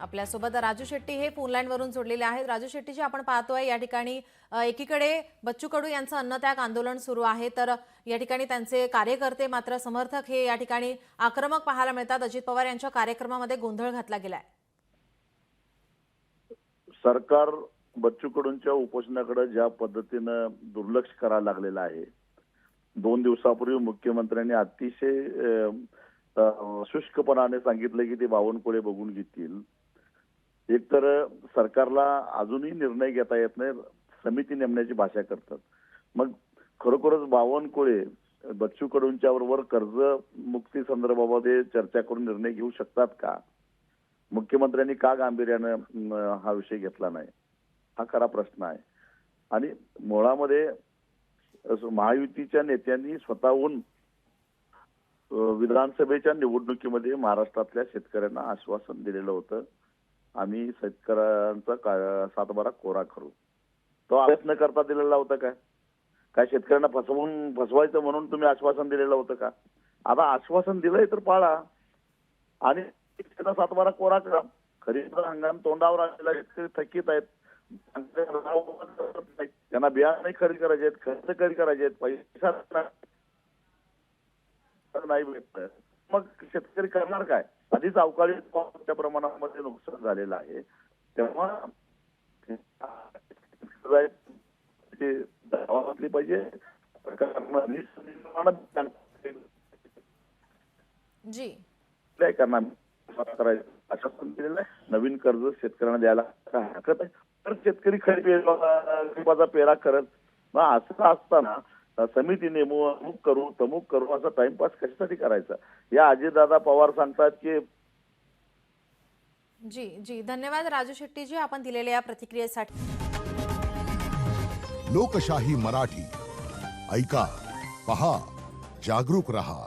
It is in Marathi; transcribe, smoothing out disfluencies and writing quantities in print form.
आपल्यासोबत राजू शेट्टी हे फोन लाईन वरून जोडलेले आहेत। राजू शेट्टीजी, आपण पाहतोय या ठिकाणी एकीकडे बच्चू कडू यांचं अन्नत्याग आंदोलन सुरू आहे, तर या ठिकाणी त्यांचे कार्यकर्ते मात्र समर्थक हे या ठिकाणी आक्रमक पाहायला मिळतात। अजित पवार यांच्या कार्यक्रमामध्ये गोंधळ घातला गेलाय। सरकार बच्चू कडूंच्या उपोषणाकडे ज्या पद्धतीने दुर्लक्ष करायला लागलेलं आहे, 2 दिवसापूर्वी मुख्यमंत्र्यांनी अतिशय शुष्कपणाने सांगितलं की ते बावनकुळे बघून घेतील। एकतर सरकारला अजूनही निर्णय घेता येत नाही, समिती नेमण्याची भाषा करतात। मग खरोखरच बावनकुळे बच्चू कडूंच्या बरोबर कर्जमुक्ती संदर्भामध्ये चर्चा करून निर्णय घेऊ शकतात का? मुख्यमंत्र्यांनी का गांभीर्याने हा विषय घेतला नाही, हा खरा प्रश्न आहे। आणि मुळामध्ये महायुतीच्या नेत्यांनी स्वतःहून विधानसभेच्या निवडणुकीमध्ये महाराष्ट्रातल्या शेतकऱ्यांना आश्वासन दिलेलं होतं, आम्ही शेतकऱ्यांचा सातबारा कोरा करू। तो अभ्यास न करता दिलेला होता काय शेतकऱ्यांना फसवायचं म्हणून तुम्ही आश्वासन दिलेलं होतं का? आता आश्वासन दिलंय तर पाळा आणि सातबारा कोरा करा। खरीप हंगाम तोंडावर आलेला शेतकरी थकीत आहेत, त्यांना बियाणे खरेदी करायचे आहेत, खर्च खरेदी करायचे आहेत, पैसा नाही भेटत, मग शेतकरी करणार काय? आधीच अवकाळी पावसाच्या प्रमाणामध्ये नुकसान झालेलं आहे, तेव्हा असली पाहिजे। जी काय करणार करायचं आश्वासन दिलेलं आहे, नवीन कर्ज शेतकऱ्यांना द्यायला हरकत आहे, तर शेतकरी खरीपाचा पेरा करत। मग असं असताना समिती नेमू, अमुक करू तमुक करू असा टाइमपास कशासाठी करायचा? या अजितदादा पवार सांगतात की जी जी धन्यवाद राजू शेट्टीजी, आपण दिलेल्या या प्रतिक्रियेसाठी। लोकशाही मराठी ऐका, पहा, जागरूक रहा।